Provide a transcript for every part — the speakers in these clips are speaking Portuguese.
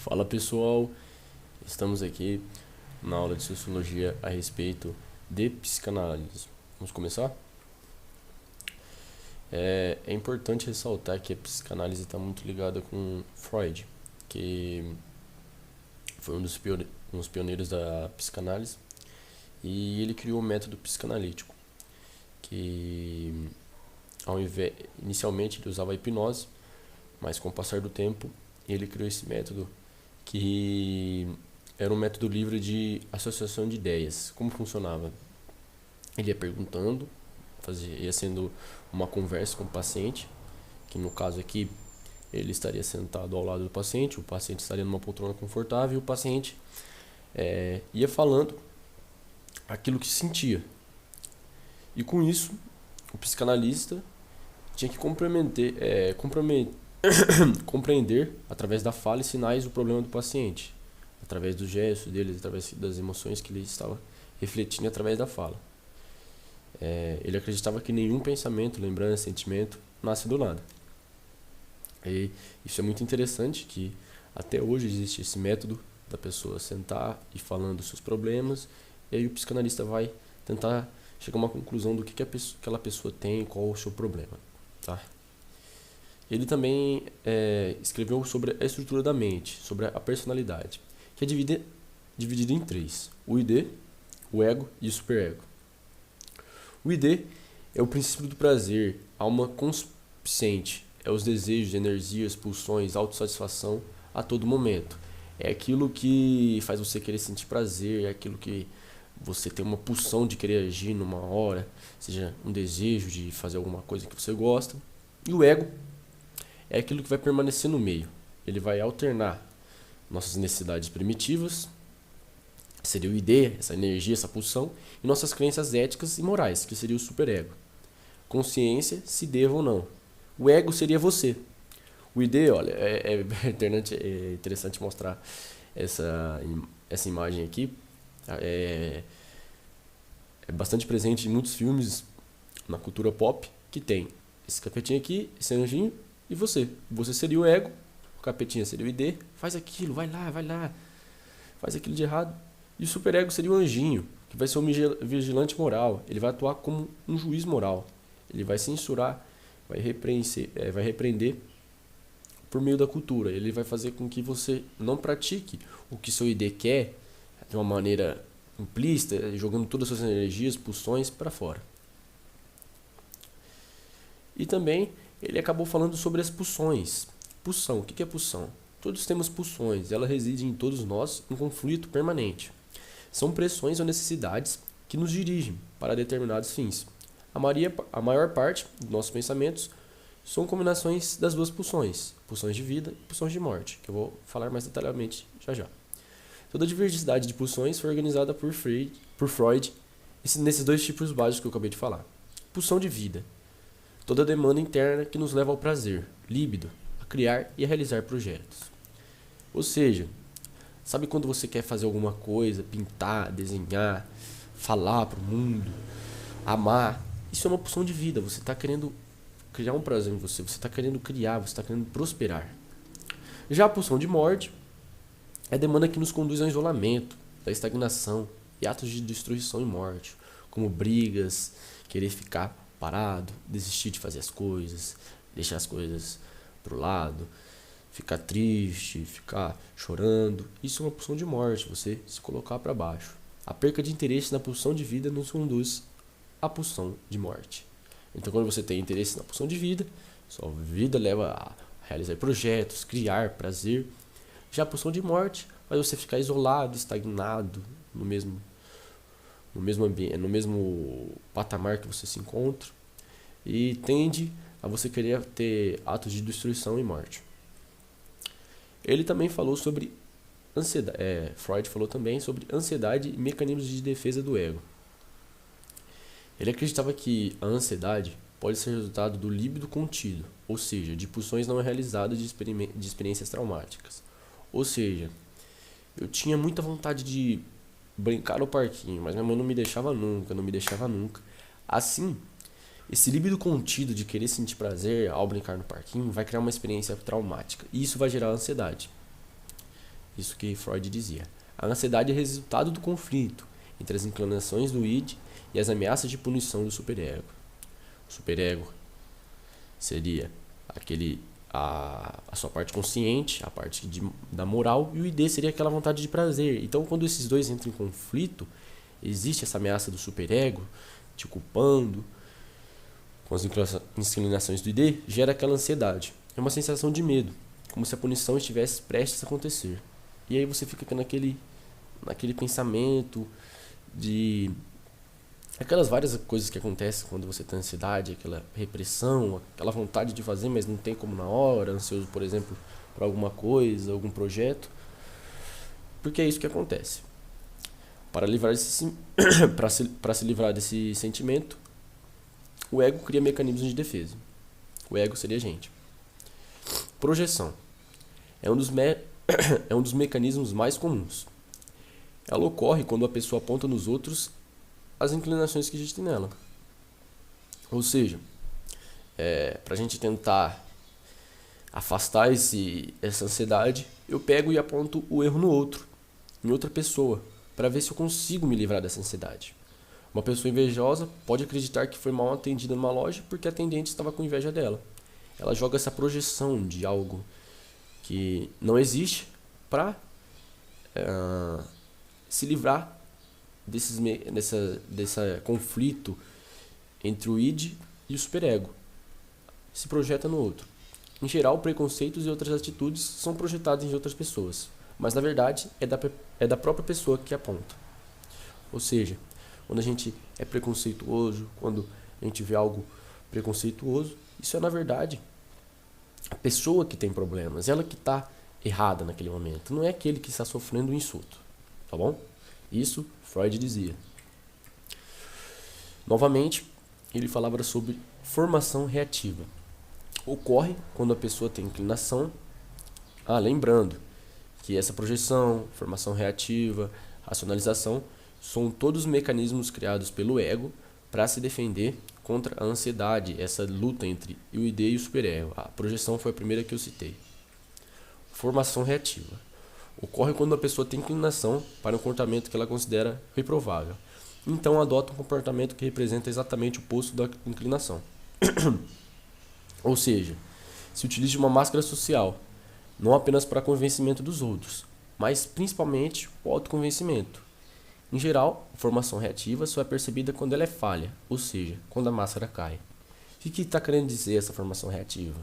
Fala pessoal, estamos aqui na aula de Sociologia a respeito de psicanálise. Vamos começar? É importante ressaltar que a psicanálise está muito ligada com Freud, que foi um dos pioneiros da psicanálise, e ele criou o método psicanalítico, que inicialmente ele usava a hipnose, mas com o passar do tempo ele criou esse método que era um método livre de associação de ideias. Como funcionava? Ele ia perguntando, ia sendo uma conversa com o paciente, que no caso aqui ele estaria sentado ao lado do paciente, o paciente estaria numa poltrona confortável e o paciente ia falando aquilo que sentia. E com isso, o psicanalista tinha que compreender através da fala e sinais o problema do paciente, através dos gestos dele, através das emoções que ele estava refletindo através da fala. Ele acreditava que nenhum pensamento, lembrança, sentimento nasce do nada. E isso é muito interessante, que até hoje existe esse método da pessoa sentar e falando dos seus problemas, e aí o psicanalista vai tentar chegar a uma conclusão do que aquela pessoa tem, qual o seu problema, tá? Ele também escreveu sobre a estrutura da mente, sobre a personalidade, que é dividida em três: o ID, o ego e o superego. O ID é o princípio do prazer, alma consciente, é os desejos, energias, pulsões, autossatisfação a todo momento. É aquilo que faz você querer sentir prazer, é aquilo que você tem uma pulsão de querer agir numa hora, seja um desejo de fazer alguma coisa que você gosta. E o ego é aquilo que vai permanecer no meio. Ele vai alternar nossas necessidades primitivas, seria o ID, essa energia, essa pulsão, e nossas crenças éticas e morais, que seria o superego. Consciência, se deva ou não. O ego seria você. O ID, olha, é interessante mostrar essa imagem aqui. É bastante presente em muitos filmes na cultura pop, que tem esse capetinho aqui, esse anjinho, e você. Você seria o ego, o capetinha seria o ID, faz aquilo, vai lá, faz aquilo de errado. E o superego seria o anjinho, que vai ser um vigilante moral, ele vai atuar como um juiz moral. Ele vai censurar, vai repreender por meio da cultura. Ele vai fazer com que você não pratique o que seu ID quer de uma maneira implícita, jogando todas as suas energias, pulsões para fora. E também ele acabou falando sobre as pulsões. Pulsão, o que é pulsão? Todos temos pulsões, ela reside em todos nós em conflito permanente. São pressões ou necessidades que nos dirigem para determinados fins. A maior parte dos nossos pensamentos são combinações das duas pulsões, pulsões de vida e pulsões de morte, que eu vou falar mais detalhadamente já. Toda a diversidade de pulsões foi organizada por Freud nesses dois tipos básicos que eu acabei de falar. Pulsão de vida. Toda a demanda interna que nos leva ao prazer, líbido, a criar e a realizar projetos. Ou seja, sabe quando você quer fazer alguma coisa, pintar, desenhar, falar para o mundo, amar? Isso é uma pulsão de vida, você está querendo criar um prazer em você está querendo criar, você está querendo prosperar. Já a pulsão de morte é a demanda que nos conduz ao isolamento, da estagnação e atos de destruição e morte, como brigas, querer ficar parado, desistir de fazer as coisas, deixar as coisas pro lado, ficar triste, ficar chorando. Isso é uma pulsão de morte, você se colocar para baixo. A perca de interesse na pulsão de vida nos conduz à pulsão de morte. Então, quando você tem interesse na pulsão de vida, sua vida leva a realizar projetos, criar prazer. Já a pulsão de morte faz você ficar isolado, estagnado no mesmo ambiente, no mesmo patamar que você se encontra, e tende a você querer ter atos de destruição e morte. Ele também falou sobre ansiedade. Freud falou também sobre ansiedade e mecanismos de defesa do ego. Ele acreditava que a ansiedade pode ser resultado do líbido contido, ou seja, de pulsões não realizadas de experiências traumáticas. Ou seja, eu tinha muita vontade de brincar no parquinho, mas minha mãe não me deixava nunca. Assim, esse líbido contido de querer sentir prazer ao brincar no parquinho vai criar uma experiência traumática, e isso vai gerar ansiedade. Isso que Freud dizia. A ansiedade é resultado do conflito entre as inclinações do id e as ameaças de punição do superego. O superego seria a sua parte consciente, a parte da moral, e o id seria aquela vontade de prazer. Então, quando esses dois entram em conflito, existe essa ameaça do superego te culpando com as inclinações do id, gera aquela ansiedade. É uma sensação de medo, como se a punição estivesse prestes a acontecer. E aí você fica naquele pensamento de aquelas várias coisas que acontecem quando você tem ansiedade, aquela repressão, aquela vontade de fazer, mas não tem como na hora, ansioso, por exemplo, por alguma coisa, algum projeto. Porque é isso que acontece. Para se livrar desse sentimento, o ego cria mecanismos de defesa. O ego seria a gente. Projeção é um dos mecanismos mais comuns. Ela ocorre quando a pessoa aponta nos outros as inclinações que existem nela. Ou seja, para a gente tentar afastar essa ansiedade, eu pego e aponto o erro no outro, em outra pessoa, para ver se eu consigo me livrar dessa ansiedade. Uma pessoa invejosa pode acreditar que foi mal atendida numa loja porque a atendente estava com inveja dela. Ela joga essa projeção de algo que não existe para se livrar desse conflito entre o id e o superego. Se projeta no outro. Em geral, preconceitos e outras atitudes são projetados em outras pessoas, mas na verdade é da própria pessoa que aponta. Ou seja, quando a gente é preconceituoso, quando a gente vê algo preconceituoso, isso é na verdade a pessoa que tem problemas, ela que está errada naquele momento, não é aquele que está sofrendo um insulto, tá bom? Isso Freud dizia. Novamente, ele falava sobre formação reativa. Ocorre quando a pessoa tem inclinação. Lembrando que essa projeção, formação reativa, racionalização são todos mecanismos criados pelo ego para se defender contra a ansiedade, essa luta entre o id e o superego. A projeção foi a primeira que eu citei. Formação reativa. Ocorre quando a pessoa tem inclinação para um comportamento que ela considera reprovável. Então adota um comportamento que representa exatamente o oposto da inclinação. Ou seja, se utiliza de uma máscara social, não apenas para convencimento dos outros, mas principalmente o autoconvencimento. Em geral, a formação reativa só é percebida quando ela é falha, ou seja, quando a máscara cai. O que está querendo dizer essa formação reativa?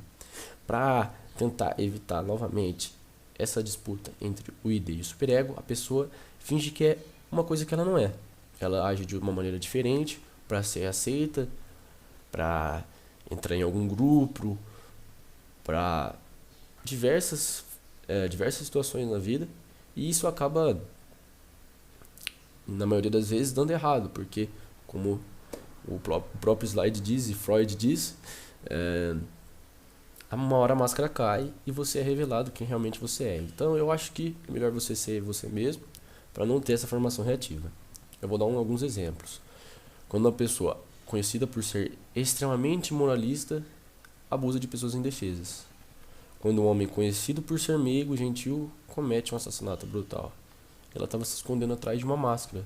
Para tentar evitar novamente essa disputa entre o id e o superego, a pessoa finge que é uma coisa que ela não é. Ela age de uma maneira diferente para ser aceita, para entrar em algum grupo, para diversas situações na vida, e isso acaba, na maioria das vezes, dando errado, porque, como o próprio slide diz e Freud diz, uma hora a máscara cai e você é revelado quem realmente você é. Então eu acho que é melhor você ser você mesmo para não ter essa formação reativa. Eu vou dar alguns exemplos. Quando uma pessoa conhecida por ser extremamente moralista abusa de pessoas indefesas. Quando um homem conhecido por ser meigo, gentil, comete um assassinato brutal. Ela estava se escondendo atrás de uma máscara,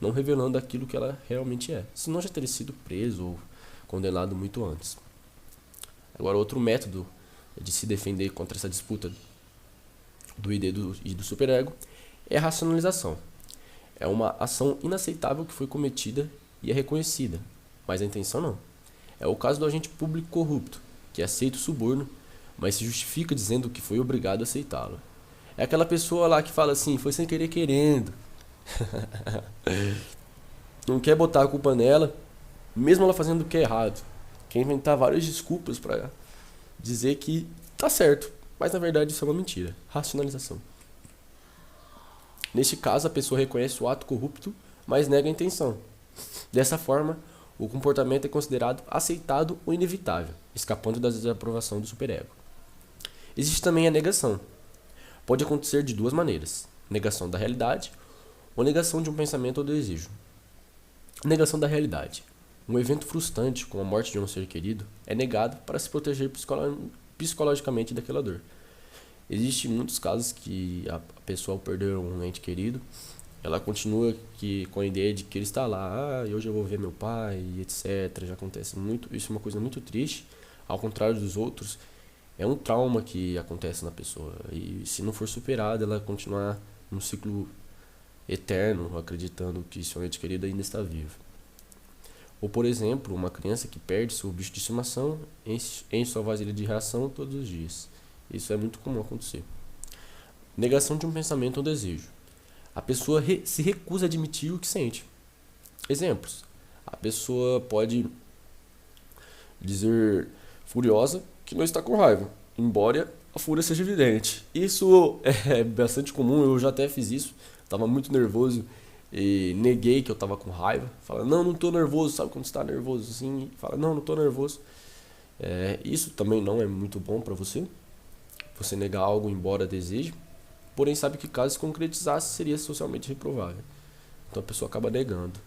não revelando aquilo que ela realmente é. Senão já teria sido preso ou condenado muito antes. Agora, outro método de se defender contra essa disputa do id e do superego é a racionalização. É uma ação inaceitável que foi cometida e é reconhecida, mas a intenção não. É o caso do agente público corrupto, que aceita o suborno, mas se justifica dizendo que foi obrigado a aceitá-lo. É aquela pessoa lá que fala assim, foi sem querer querendo. Não quer botar a culpa nela, mesmo ela fazendo o que é errado. Quer inventar várias desculpas para dizer que tá certo, mas na verdade isso é uma mentira. Racionalização. Neste caso, a pessoa reconhece o ato corrupto, mas nega a intenção. Dessa forma, o comportamento é considerado aceitado ou inevitável, escapando da desaprovação do superego. Existe também a negação. Pode acontecer de duas maneiras: negação da realidade ou negação de um pensamento ou desejo. Negação da realidade. Um evento frustrante, como a morte de um ser querido, é negado para se proteger psicologicamente daquela dor. Existem muitos casos que a pessoa ao perder um ente querido, ela continua com a ideia de que ele está lá, hoje eu vou ver meu pai, etc. Já acontece muito, isso é uma coisa muito triste, ao contrário dos outros, é um trauma que acontece na pessoa, e se não for superado, ela continuar num ciclo eterno, acreditando que seu ente querido ainda está vivo. Ou, por exemplo, uma criança que perde seu bicho de estimação, enche sua vasilha de ração todos os dias. Isso é muito comum acontecer. Negação de um pensamento ou desejo. A pessoa se recusa a admitir o que sente. Exemplos. A pessoa pode dizer furiosa que não está com raiva, embora a fúria seja evidente. Isso é bastante comum, eu já até fiz isso. Estava muito nervoso e neguei que eu estava com raiva. Fala, não estou nervoso, sabe quando está nervoso assim? Fala, não estou nervoso. Isso também não é muito bom para você negar algo embora deseje. Porém, sabe que caso se concretizasse, seria socialmente reprovável. Então a pessoa acaba negando.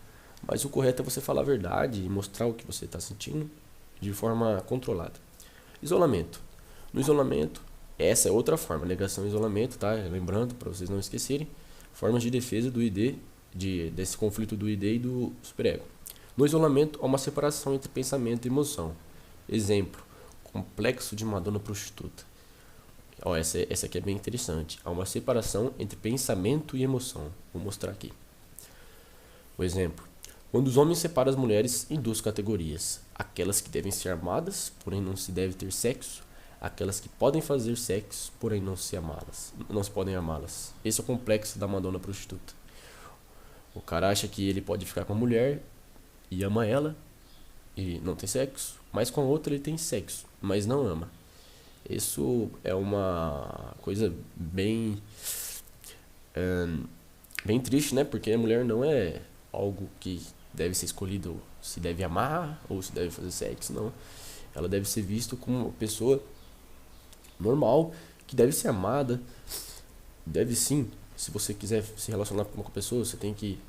Mas o correto é você falar a verdade e mostrar o que você está sentindo de forma controlada. Isolamento. No isolamento, essa é outra forma, negação e isolamento, tá? Lembrando, para vocês não esquecerem, formas de defesa do ID, desse conflito do ID e do superego. No isolamento, há uma separação entre pensamento e emoção. Exemplo, complexo de Madonna prostituta. Essa aqui é bem interessante. Há uma separação entre pensamento e emoção. Vou mostrar aqui. O exemplo. Quando os homens separam as mulheres em duas categorias. Aquelas que devem ser amadas, porém não se deve ter sexo. Aquelas que podem fazer sexo, porém não se podem amá-las. Esse é o complexo da Madonna prostituta. O cara acha que ele pode ficar com a mulher e ama ela e não tem sexo. Mas com a outra ele tem sexo, mas não ama. Isso é uma coisa bem triste, né? Porque a mulher não é algo que deve ser escolhido se deve amar ou se deve fazer sexo, não. Ela deve ser vista como uma pessoa normal, que deve ser amada. Deve sim, se você quiser se relacionar com uma pessoa, você tem que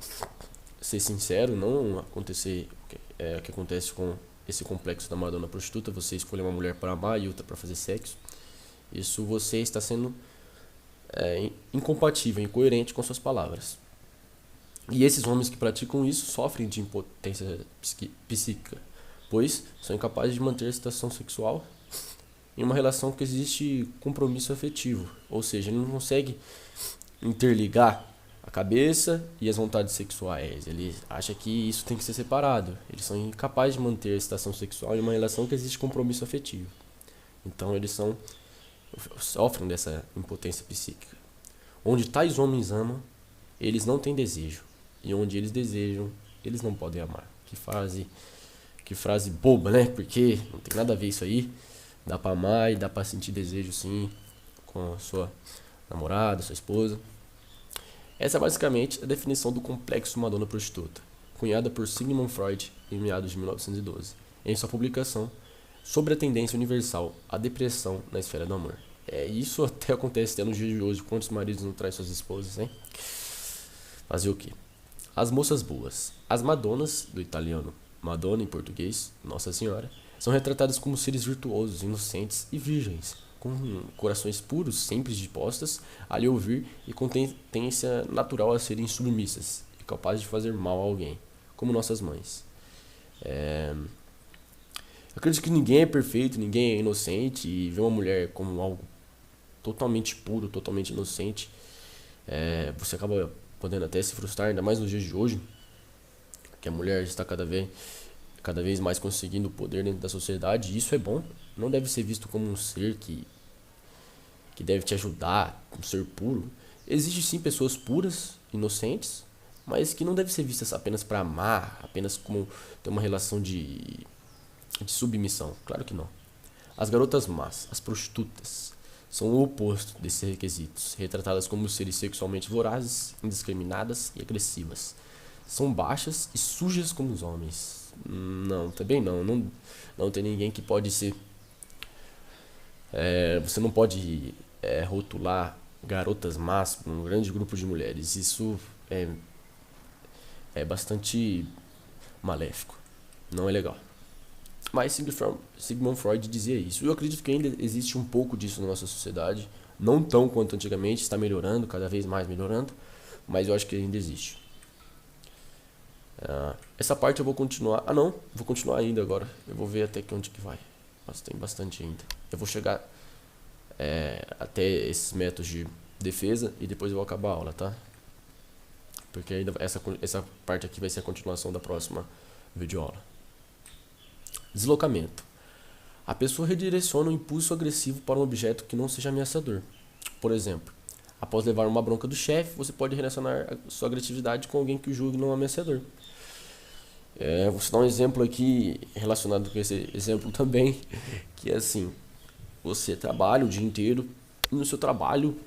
ser sincero, não acontecer o que acontece com esse complexo da Madonna prostituta, você escolher uma mulher para amar e outra para fazer sexo. Isso você está sendo incompatível, incoerente com suas palavras. E esses homens que praticam isso sofrem de impotência psíquica, pois são incapazes de manter a excitação sexual em uma relação que existe compromisso afetivo, ou seja, ele não consegue interligar a cabeça e as vontades sexuais. Ele acha que isso tem que ser separado. Eles são incapazes de manter a excitação sexual em uma relação que existe compromisso afetivo. Então eles sofrem dessa impotência psíquica. Onde tais homens amam, eles não têm desejo. E onde eles desejam, eles não podem amar. Que frase boba, né? Porque não tem nada a ver isso aí. Dá pra amar e dá pra sentir desejo sim com a sua namorada, sua esposa. Essa é basicamente a definição do complexo Madonna prostituta, cunhada por Sigmund Freud em meados de 1912, em sua publicação Sobre a Tendência Universal à Depressão na Esfera do Amor. Isso até acontece até nos dias de hoje. Quantos maridos não traem suas esposas, hein? Fazer o quê? As moças boas. As Madonas, do italiano Madonna em português, Nossa Senhora, são retratadas como seres virtuosos, inocentes e virgens, com corações puros, sempre dispostas a lhe ouvir e com tendência natural a serem submissas e capazes de fazer mal a alguém, como nossas mães. Eu acredito que ninguém é perfeito, ninguém é inocente, e ver uma mulher como algo totalmente puro, totalmente inocente, você acaba podendo até se frustrar, ainda mais nos dias de hoje, que a mulher está cada vez mais conseguindo o poder dentro da sociedade, e isso é bom. Não deve ser visto como um ser que deve te ajudar, um ser puro. Existem sim pessoas puras, inocentes, mas que não devem ser vistas apenas para amar, apenas como ter uma relação de submissão. Claro que não. As garotas más, as prostitutas, são o oposto desses requisitos, retratadas como seres sexualmente vorazes, indiscriminadas e agressivas. São baixas e sujas como os homens. Não, também não. Não tem ninguém que pode ser... você não pode rotular garotas más para um grande grupo de mulheres. Isso é bastante maléfico. Não é legal. Mas Sigmund Freud dizia isso. Eu acredito que ainda existe um pouco disso na nossa sociedade. Não tão quanto antigamente, está melhorando, cada vez mais melhorando, mas eu acho que ainda existe. Essa parte eu vou continuar. Ah, não, vou continuar ainda agora. Eu vou ver até que onde que vai. Mas tem bastante ainda. Eu vou chegar até esses métodos de defesa e depois eu vou acabar a aula, tá? Porque ainda essa parte aqui vai ser a continuação da próxima videoaula. Deslocamento. A pessoa redireciona o impulso agressivo para um objeto que não seja ameaçador. Por exemplo, após levar uma bronca do chefe, você pode relacionar a sua agressividade com alguém que o julgue não ameaçador. Vou dar um exemplo aqui relacionado com esse exemplo também, que é assim: você trabalha o dia inteiro e no seu trabalho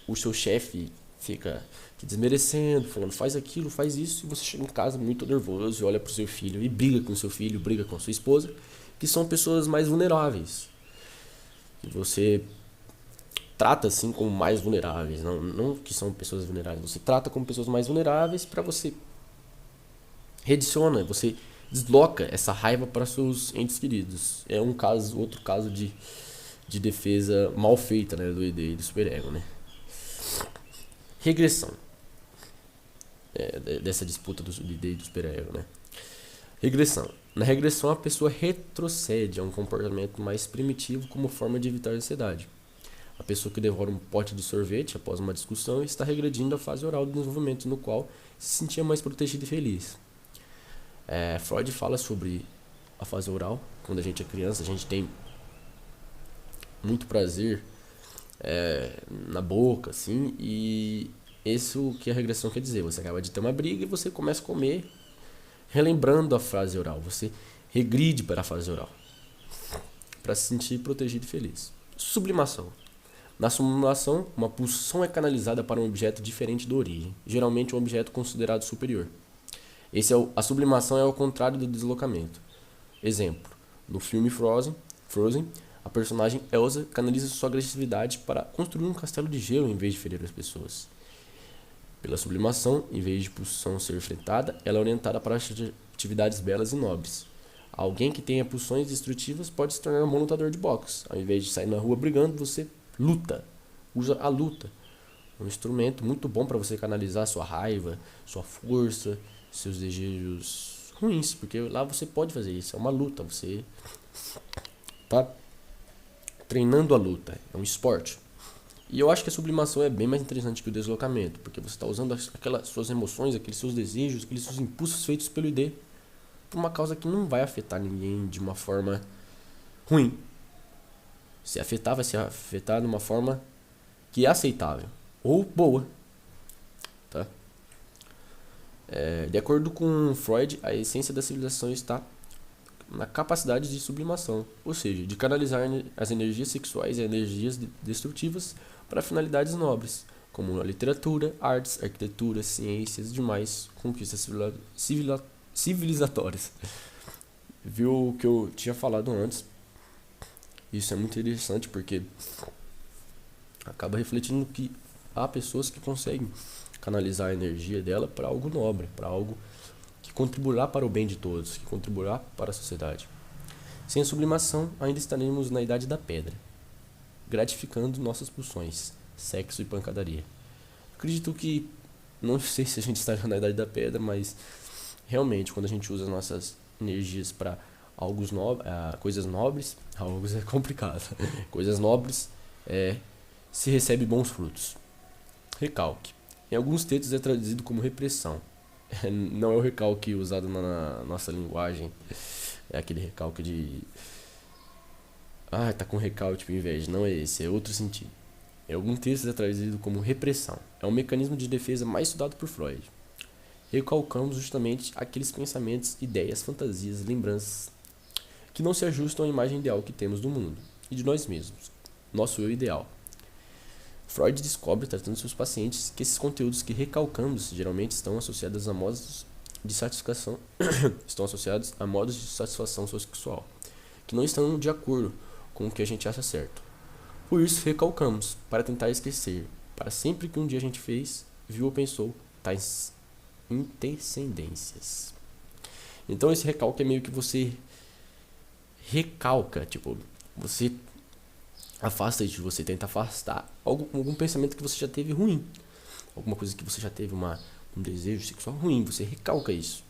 o seu chefe fica te desmerecendo, falando faz aquilo, faz isso, e você chega em casa muito nervoso e olha pro seu filho e briga com seu filho, briga com sua esposa, que são pessoas mais vulneráveis. E você trata assim como mais vulneráveis, não que são pessoas vulneráveis, você trata como pessoas mais vulneráveis para você rediciona, você desloca essa raiva para seus entes queridos. É outro caso de defesa mal feita, né, do ID e do superego, né? Regressão. Dessa disputa do ID e do superego, né? Regressão. Na regressão, a pessoa retrocede a um comportamento mais primitivo como forma de evitar a ansiedade. A pessoa que devora um pote de sorvete após uma discussão está regredindo à fase oral do desenvolvimento, no qual se sentia mais protegida e feliz. Freud fala sobre a fase oral. Quando a gente é criança, a gente tem muito prazer na boca, assim, e isso que a regressão quer dizer. Você acaba de ter uma briga e você começa a comer relembrando a fase oral. Você regride para a fase oral para se sentir protegido e feliz. Sublimação. Na sublimação, uma pulsão é canalizada para um objeto diferente da origem, geralmente um objeto considerado superior. A sublimação é ao contrário do deslocamento. Exemplo: no filme Frozen, a personagem Elsa canaliza sua agressividade para construir um castelo de gelo em vez de ferir as pessoas. Pela sublimação, em vez de pulsão ser enfrentada, ela é orientada para atividades belas e nobres. Alguém que tenha pulsões destrutivas pode se tornar um bom lutador de boxe. Ao invés de sair na rua brigando, você luta. Usa a luta. Um instrumento muito bom para você canalizar sua raiva, sua força, seus desejos ruins, porque lá você pode fazer isso. É uma luta, você tá treinando a luta, é um esporte. E eu acho que a sublimação é bem mais interessante que o deslocamento, porque você está usando aquelas suas emoções, aqueles seus desejos, aqueles seus impulsos feitos pelo ID por uma causa que não vai afetar ninguém de uma forma ruim. Se afetar, vai ser afetar de uma forma que é aceitável ou boa, tá? De acordo com Freud, a essência da civilização está na capacidade de sublimação, ou seja, de canalizar as energias sexuais e energias destrutivas para finalidades nobres, como a literatura, artes, arquitetura, ciências e demais conquistas civilizatórias. Viu o que eu tinha falado antes? Isso é muito interessante porque acaba refletindo que há pessoas que conseguem canalizar a energia dela para algo nobre, para algo que contribuirá para o bem de todos, que contribuirá para a sociedade. Sem a sublimação, ainda estaremos na Idade da Pedra, gratificando nossas pulsões, sexo e pancadaria. Acredito que, não sei se a gente está na Idade da Pedra, mas realmente, quando a gente usa nossas energias para coisas nobres, algo é complicado, coisas nobres, se recebe bons frutos. Recalque. Em alguns textos é traduzido como repressão. Não é o recalque usado na nossa linguagem. É aquele recalque de... tá com recalque tipo inveja. Não é esse, é outro sentido. Em alguns textos é traduzido como repressão. É um mecanismo de defesa mais estudado por Freud. Recalcamos justamente aqueles pensamentos, ideias, fantasias, lembranças que não se ajustam à imagem ideal que temos do mundo e de nós mesmos. Nosso eu ideal. Freud descobre, tratando seus pacientes, que esses conteúdos que recalcamos geralmente estão associados a modos de satisfação sexual, que não estão de acordo com o que a gente acha certo. Por isso recalcamos, para tentar esquecer, para sempre que um dia a gente fez, viu ou pensou, tais antecedências. Então esse recalque é meio que você recalca, tipo, você Afasta isso de você, tenta afastar algum pensamento que você já teve ruim. Alguma coisa que você já teve um desejo sexual ruim, você recalca isso.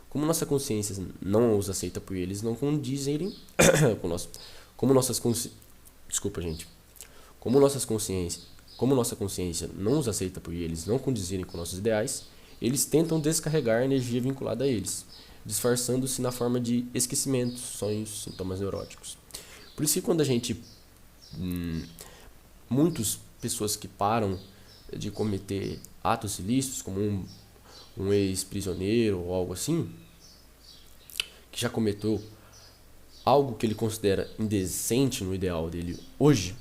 Como nossa consciência não os aceita por eles, não condizem com nosso, como nossas consci... Desculpa, gente. Como nossa consciência não os aceita por eles, não condizirem com nossos ideais, eles tentam descarregar a energia vinculada a eles, disfarçando-se na forma de esquecimentos, sonhos, sintomas neuróticos. Por isso que quando a gente muitas pessoas que param de cometer atos ilícitos, como um ex-prisioneiro ou algo assim, que já cometeu algo que ele considera indecente no ideal dele hoje,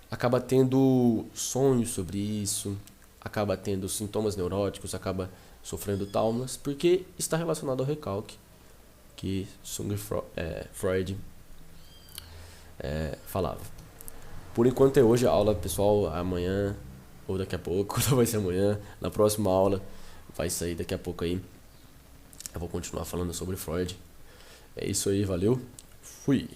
acaba tendo sonhos sobre isso, acaba tendo sintomas neuróticos, acaba sofrendo traumas, porque está relacionado ao recalque que Freud falava. Por enquanto é hoje a aula, pessoal. Amanhã ou daqui a pouco, não vai ser amanhã, na próxima aula vai sair daqui a pouco aí. Eu vou continuar falando sobre Freud. É isso aí, valeu. Fui.